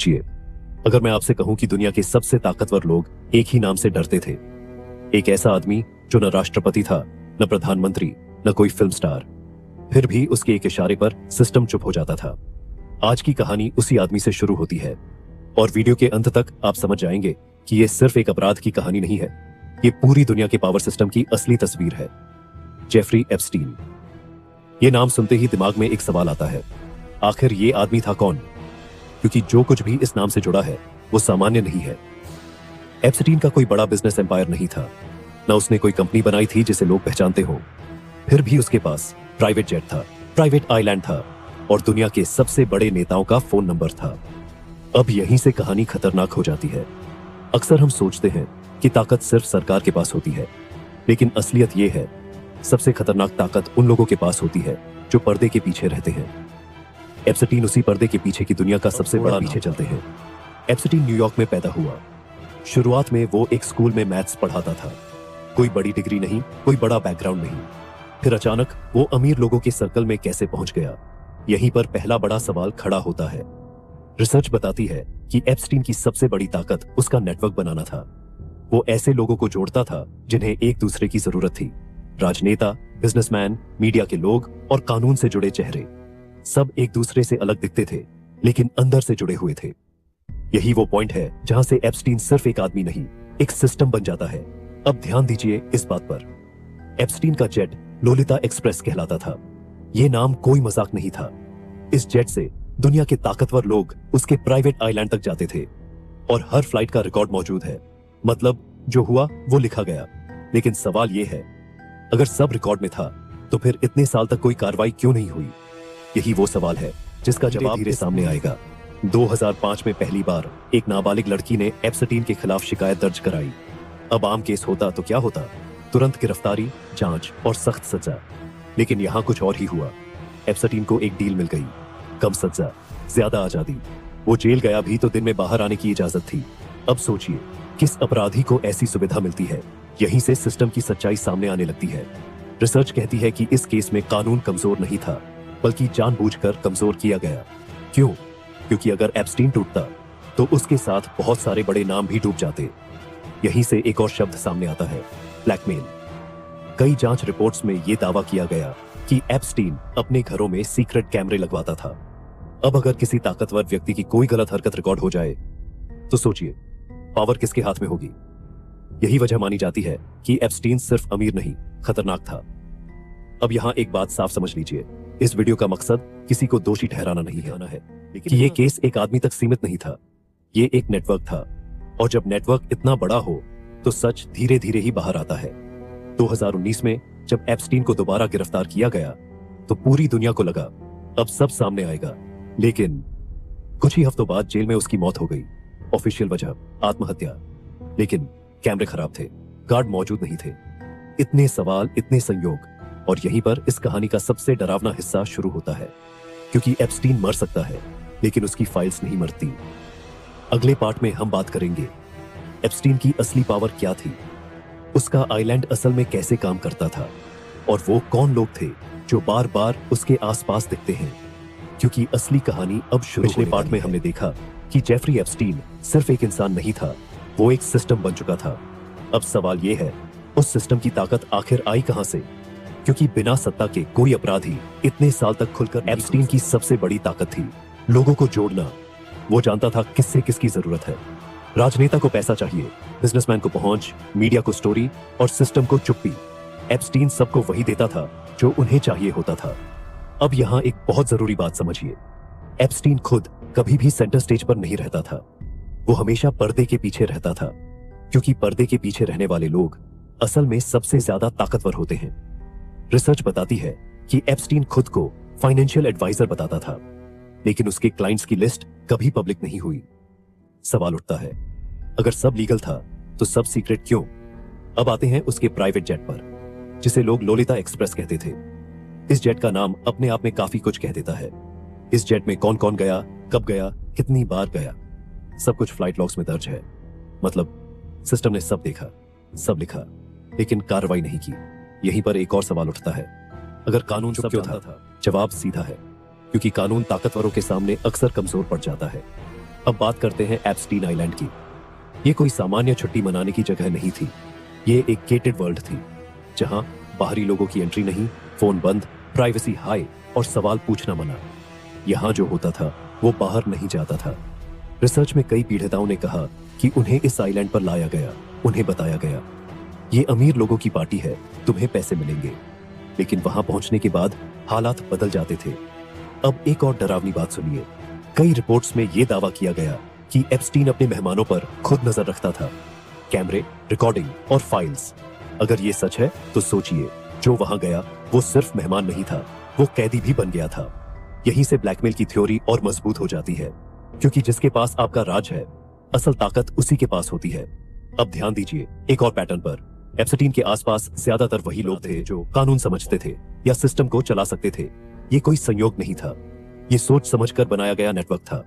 सोचिए, अगर मैं आपसे कहूं कि दुनिया के सबसे ताकतवर लोग एक ही नाम से डरते थे, एक ऐसा आदमी जो न राष्ट्रपति था, न प्रधानमंत्री, न कोई फिल्म स्टार, फिर भी उसके एक इशारे पर सिस्टम चुप हो जाता था। आज की कहानी उसी आदमी से शुरू होती है और वीडियो के अंत तक आप समझ जाएंगे कि यह सिर्फ एक अपराध की कहानी नहीं है, ये पूरी दुनिया के पावर सिस्टम की असली तस्वीर है। Jeffrey Epstein. यह नाम सुनते ही दिमाग में एक सवाल आता है, आखिर ये आदमी था कौन? क्योंकि जो कुछ भी इस नाम से जुड़ा है वो सामान्य नहीं है। एप्स्टीन का कोई बड़ा बिजनेस एम्पायर नहीं था, ना उसने कोई कंपनी बनाई थी जिसे लोग पहचानते हो। फिर भी उसके पास प्राइवेट जेट था, प्राइवेट आइलैंड था और दुनिया के सबसे बड़े नेताओं का फोन नंबर था। अब यहीं से कहानी खतरनाक हो जाती है। अक्सर हम सोचते हैं कि ताकत सिर्फ सरकार के पास होती है, लेकिन असलियत यह है, सबसे खतरनाक ताकत उन लोगों के पास होती है जो पर्दे के पीछे रहते हैं। एप्स्टीन उसी पर्दे के पीछे की दुनिया का सबसे बड़ा पीछे चलते हैं। एप्स्टीन न्यूयॉर्क में पैदा हुआ। शुरुआत में वो एक स्कूल में मैथ्स पढ़ाता था, कोई बड़ी डिग्री नहीं, कोई बड़ा बैकग्राउंड नहीं। फिर अचानक वो अमीर लोगों के सर्कल में कैसे पहुंच गया? यहीं पर पहला बड़ा सवाल खड़ा होता है। रिसर्च बताती है कि एप्स्टीन की सबसे बड़ी ताकत उसका नेटवर्क बनाना था। वो ऐसे लोगों को जोड़ता था जिन्हें एक दूसरे की जरूरत थी। राजनेता, बिजनेसमैन, मीडिया के लोग और कानून से जुड़े चेहरे, सब एक दूसरे से अलग दिखते थे लेकिन अंदर से जुड़े हुए थे। यही वो पॉइंट है जहां से एप्स्टीन सिर्फ एक आदमी नहीं, एक सिस्टम बन जाता है। अब ध्यान दीजिए इस बात पर। एप्स्टीन का जेट लोलिता एक्सप्रेस कहलाता था। यह नाम कोई मजाक नहीं था। इस जेट से दुनिया के ताकतवर लोग उसके प्राइवेट आइलैंड तक जाते थे और हर फ्लाइट का रिकॉर्ड मौजूद है। मतलब जो हुआ वो लिखा गया। लेकिन सवाल यह है, अगर सब रिकॉर्ड में था तो फिर इतने साल तक कोई कार्रवाई क्यों नहीं हुई? यही वो सवाल है जिसका जवाब धीरे सामने आएगा। 2005 में पहली बार एक नाबालिग लड़की ने एप्स्टीन के खिलाफ शिकायत दर्ज कराई। अब आम केस होता तो क्या होता? तुरंत गिरफ्तारी, जांच और सख्त सजा। लेकिन यहां कुछ और ही हुआ। एप्स्टीन को एक डील मिल गई, कम सजा, ज्यादा आजादी। वो जेल गया भी तो दिन में बाहर आने की इजाजत थी। अब सोचिए, किस अपराधी को ऐसी सुविधा मिलती है? यहीं से सिस्टम की सच्चाई सामने आने लगती है। रिसर्च कहती है कि इस केस में कानून कमजोर नहीं था, बल्कि जानबूझकर कमजोर किया गया। क्यों? क्योंकि अगर एप्स्टीन टूटता तो उसके साथ बहुत सारे बड़े नाम भी डूब जाते। यहीं से एक और शब्द सामने आता है, ब्लैकमेल। कई जांच रिपोर्ट्स में यह दावा किया गया कि एप्स्टीन अपने घरों में सीक्रेट कैमरे लगवाता था। अब अगर किसी ताकतवर व्यक्ति की कोई गलत हरकत रिकॉर्ड हो जाए तो सोचिए, पावर किसके हाथ में होगी? यही वजह मानी जाती है कि एप्स्टीन सिर्फ अमीर नहीं, खतरनाक था। अब यहां एक बात साफ समझ लीजिए, इस वीडियो का मकसद किसी को दोषी ठहराना नहीं है, लेकिन ये केस एक आदमी तक सीमित नहीं था, ये एक नेटवर्क था। और जब नेटवर्क इतना बड़ा हो तो सच धीरे धीरे ही बाहर आता है। 2019 में जब एप्स्टीन को दोबारा गिरफ्तार किया गया तो पूरी दुनिया को लगा अब सब सामने आएगा। लेकिन कुछ ही हफ्तों बाद जेल में उसकी मौत हो गई। ऑफिशियल वजह आत्महत्या, लेकिन कैमरे खराब थे, गार्ड मौजूद नहीं थे। इतने सवाल, इतने संयोग, और यहीं पर इस कहानी का सबसे डरावना हिस्सा शुरू होता है। क्योंकि एप्स्टीन मर सकता है लेकिन उसकी फाइल्स नहीं मरती। अगले पार्ट में हम बात करेंगे एप्स्टीन की असली पावर क्या थी, उसका आइलैंड असल में कैसे काम करता था, और वो कौन लोग थे जो बार बार उसके आसपास दिखते हैं। क्योंकि असली कहानी अब शुरू। पिछले पार्ट में हमने देखा कि जेफरी एप्स्टीन सिर्फ एक इंसान नहीं था, वो एक सिस्टम बन चुका था। अब सवाल यह है, उस सिस्टम की ताकत आखिर आई कहां से? क्योंकि बिना सत्ता के कोई अपराधी इतने साल तक खुलकर एप्स्टीन की सबसे बड़ी ताकत थी लोगों को जोड़ना। वो जानता था किससे किसकी जरूरत है। राजनेता को पैसा चाहिए, बिजनेसमैन को पहुंच, मीडिया को स्टोरी और सिस्टम को चुप्पी। एप्स्टीन सबको वही देता था जो उन्हें चाहिए होता था। अब यहां एक बहुत जरूरी बात समझिए, एप्स्टीन खुद कभी भी सेंटर स्टेज पर नहीं रहता था। वो हमेशा पर्दे के पीछे रहता था, क्योंकि पर्दे के पीछे रहने वाले लोग असल में सबसे ज्यादा ताकतवर होते हैं। रिसर्च बताती है कि एप्स्टीन खुद को फाइनेंशियल एडवाइजर बताता था, लेकिन उसके क्लाइंट्स की लिस्ट कभी पब्लिक नहीं हुई। सवाल उठता है, अगर सब लीगल था तो सब सीक्रेट क्यों? अब आते हैं उसके प्राइवेट जेट पर, जिसे लोग लोलिता एक्सप्रेस कहते थे। इस जेट का नाम अपने आप में काफी कुछ कह देता है। इस जेट में कौन कौन गया, कब गया, कितनी बार गया, सब कुछ फ्लाइट लॉग्स में दर्ज है। मतलब सिस्टम ने सब देखा, सब लिखा, लेकिन कार्रवाई नहीं की। यहीं पर एक और सवाल उठता है, अगर कानून सब क्यों था? जवाब सीधा है, क्योंकि कानून ताकतवरों के सामने अक्सर कमजोर पड़ जाता है। अब बात करते हैं एप्स्टीन आइलैंड की। ये कोई सामान्य छुट्टी मनाने की जगह नहीं थी। ये एक गेटेड वर्ल्ड थी, जहां बाहरी लोगों की एंट्री नहीं, फोन बंद, प्राइवेसी हाई और सवाल पूछना मना। यहां जो होता था वो बाहर नहीं जाता था। रिसर्च में कई पीड़िताओं ने कहा कि उन्हें इस आइलैंड पर लाया गया, उन्हें बताया गया ये अमीर लोगों की पार्टी है, तुम्हें पैसे मिलेंगे। लेकिन वहां पहुंचने के बाद हालात बदल जाते थे। अब एक और डरावनी बात सुनिए। कई रिपोर्ट्स में यह दावा किया गया कि एप्स्टीन अपने मेहमानों पर खुद नजर रखता था, कैमरे, रिकॉर्डिंग और फाइल्स। अगर ये सच है तो सोचिए, जो वहां गया वो सिर्फ मेहमान नहीं था, वो कैदी भी बन गया था। यहीं से ब्लैकमेल की थ्योरी और मजबूत हो जाती है, क्योंकि जिसके पास आपका राज है, असल ताकत उसी के पास होती है। अब ध्यान दीजिए एक और पैटर्न पर। एप्स्टीन के आसपास ज्यादातर वही लोग थे जो कानून समझते थे या सिस्टम को चला सकते थे। ये कोई संयोग नहीं था, ये सोच समझकर बनाया गया नेटवर्क था।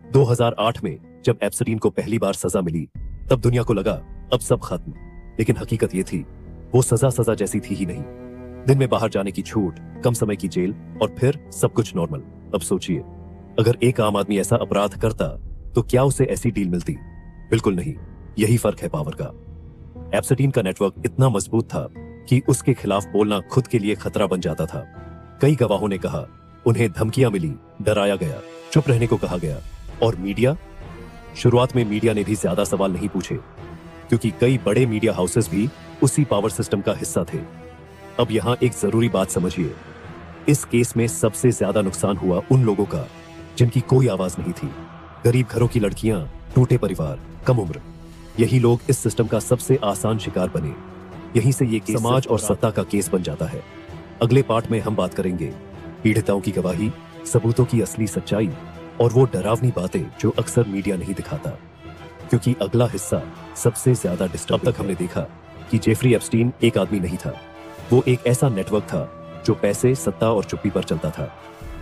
2008 में जब एप्स्टीन को पहली बार सजा मिली, तब दुनिया को लगा अब सब खत्म। लेकिन हकीकत ये थी, वो सजा जैसी थी ही नहीं। दिन में बाहर जाने की छूट, कम समय की जेल और फिर सब कुछ नॉर्मल। अब सोचिए, अगर एक आम आदमी ऐसा अपराध करता तो क्या उसे ऐसी डील मिलती? बिल्कुल नहीं। यही फर्क है पावर का। एप्स्टीन का नेटवर्क इतना मजबूत था कि उसके खिलाफ बोलना खुद के लिए खतरा बन जाता था। कई गवाहों ने कहा उन्हें धमकियां मिली, डराया गया, चुप रहने को कहा गया। और मीडिया? शुरुआत में मीडिया ने भी ज्यादा सवाल नहीं पूछे, क्योंकि कई बड़े मीडिया हाउसेस भी उसी पावर सिस्टम का हिस्सा थे। अब यहां एक जरूरी बात समझिए, इस केस में सबसे ज्यादा नुकसान हुआ उन लोगों का जिनकी कोई आवाज नहीं थी। गरीब घरों की लड़कियां, टूटे परिवार, कम उम्र, यही लोग इस सिस्टम का सबसे आसान शिकार बने। यहीं से ये केस समाज और सत्ता का केस बन जाता है। अगले पार्ट में हम बात करेंगे पीड़िताओं की गवाही, सबूतों की असली सच्चाई और वो डरावनी बातें जो अक्सर मीडिया नहीं दिखाता, क्योंकि अगला हिस्सा सबसे ज्यादा डिस्टर्ब। अब तक हमने देखा कि जेफरी एप्स्टीन एक आदमी नहीं था, वो एक ऐसा नेटवर्क था जो पैसे, सत्ता और चुप्पी पर चलता था।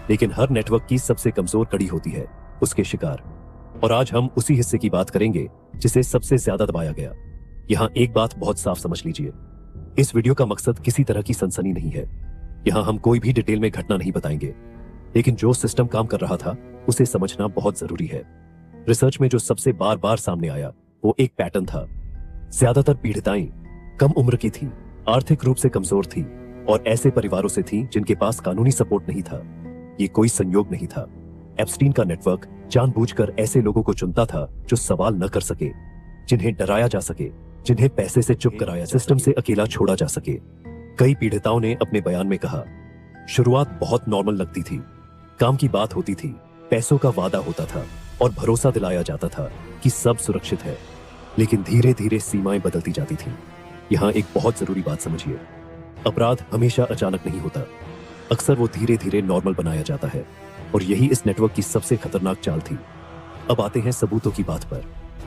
लेकिन हर नेटवर्क की सबसे कमजोर कड़ी होती है उसके शिकार। और आज हम उसी हिस्से की बात करेंगे जिसे सबसे ज्यादा दबाया गया। यहां एक बात बहुत साफ समझ लीजिए, इस वीडियो का मकसद किसी तरह की सनसनी नहीं है। यहां हम कोई भी डिटेल में घटना नहीं बताएंगे, लेकिन जो सिस्टम काम कर रहा था उसे समझना बहुत जरूरी है। रिसर्च में जो सबसे बार बार सामने आया वो एक पैटर्न था। ज्यादातर पीड़िताएं कम उम्र की थी, आर्थिक रूप से कमजोर थी और ऐसे परिवारों से थी जिनके पास कानूनी सपोर्ट नहीं था। ये कोई संयोग नहीं था। एप्स्टीन का नेटवर्क जानबूझकर ऐसे लोगों को चुनता था जो सवाल न कर सके, जिन्हें डराया जा सके, जिन्हें पैसे से चुप कराया, सिस्टम से अकेला छोड़ा जा सके। कई पीड़िताओं ने अपने बयान में कहा, शुरुआत बहुत नॉर्मल लगती थी, काम की बात होती थी, पैसों का वादा होता था और भरोसा दिलाया जाता था कि सब सुरक्षित है। लेकिन धीरे धीरे सीमाएं बदलती जाती थीं। यहां एक बहुत जरूरी बात समझिए, अपराध हमेशा अचानक नहीं होता, अक्सर वो धीरे धीरे नॉर्मल बनाया जाता है। और यही इस नेटवर्क की सबसे खतरनाक चाल थी। अब आते हैं सबूतों की बात पर।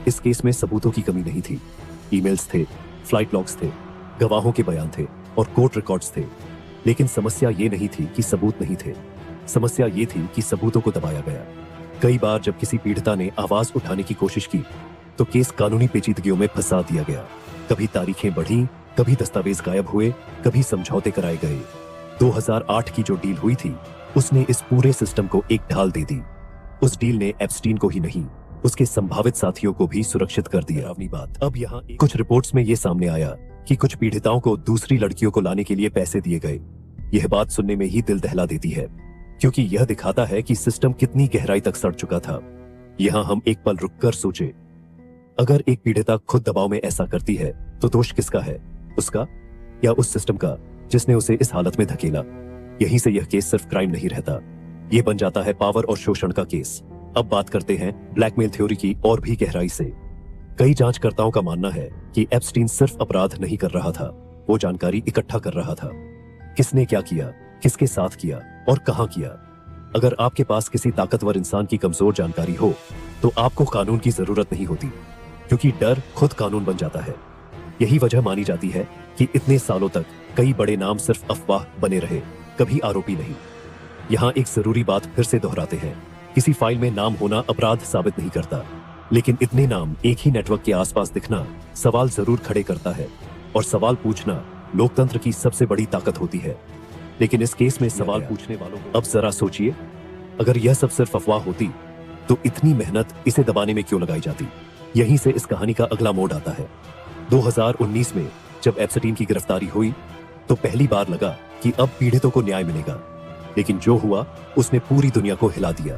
इस केस में सबूतों की कमी नहीं थी। ईमेल्स थे, फ्लाइट लॉग्स थे, गवाहों के बयान थे और कोर्ट रिकॉर्ड्स थे। लेकिन समस्या ये नहीं थी कि सबूत नहीं थे, समस्या ये थी कि सबूतों को दबाया गया। कई बार जब किसी पीड़िता ने आवाज उठाने की कोशिश की तो केस कानूनी पेचीदगियों में फंसा दिया गया। कभी तारीखें बढ़ी, कभी दस्तावेज गायब हुए, कभी समझौते कराए गए। 2008 की जो डील हुई थी उसने इस पूरे सिस्टम को एक ढाल दे दी। उस डील ने एप्स्टीन को ही नहीं, उसके संभावित साथियों को भी सुरक्षित कर दिया। अपनी बात अब यहाँ कुछ रिपोर्ट्स में यह सामने आया कि कुछ पीड़िताओं को दूसरी लड़कियों को लाने के लिए पैसे दिए गए। यह बात सुनने में ही दिल दहला देती है, क्योंकि यह दिखाता है कि सिस्टम कितनी गहराई तक सड़ चुका था। यहाँ हम एक पल रुककर सोचे, अगर एक पीड़िता खुद दबाव में ऐसा करती है तो दोष किसका है, उसका या उस सिस्टम का जिसने उसे इस हालत में धकेला? यहीं से यह केस सिर्फ क्राइम नहीं रहता, यह बन जाता है पावर और शोषण का केस। अब बात करते हैं ब्लैकमेल थ्योरी की और भी गहराई से। कई जांचकर्ताओं का मानना है कि एप्स्टीन सिर्फ अपराध नहीं कर रहा था, वो जानकारी इकट्ठा कर रहा था। किसने क्या किया, किसके साथ किया और कहां किया। अगर आपके पास किसी ताकतवर इंसान की कमजोर जानकारी हो तो आपको कानून की जरूरत नहीं होती, क्योंकि डर खुद कानून बन जाता है। यही वजह मानी जाती है कि इतने सालों तक कई बड़े नाम सिर्फ अफवाह बने रहे, कभी आरोपी नहीं। यहां एक जरूरी बात फिर से दोहराते हैं, किसी फाइल में नाम होना अपराध साबित नहीं करता, लेकिन इतने नाम एक ही नेटवर्क के आसपास दिखना सवाल जरूर खड़े करता है। और सवाल पूछना लोकतंत्र की सबसे बड़ी ताकत होती है। लेकिन इस केस में सवाल पूछने वालों को अब जरा सोचिए, अगर यह सब सिर्फ अफवाह होती तो इतनी मेहनत इसे दबाने में क्यों लगाई जाती? यहीं से इस कहानी का अगला मोड़ आता है। 2019 में जब एप्स्टीन की गिरफ्तारी हुई तो पहली बार लगा कि अब पीड़ितों को न्याय मिलेगा, लेकिन जो हुआ उसने पूरी दुनिया को हिला दिया।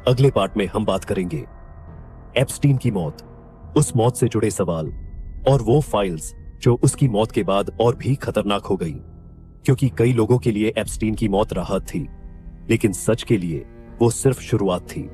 अगले पार्ट में हम बात करेंगे एप्स्टीन की मौत, उस मौत से जुड़े सवाल और वो फाइल्स जो उसकी मौत के बाद और भी खतरनाक हो गई, क्योंकि कई लोगों के लिए एप्स्टीन की मौत राहत थी, लेकिन सच के लिए वो सिर्फ शुरुआत थी।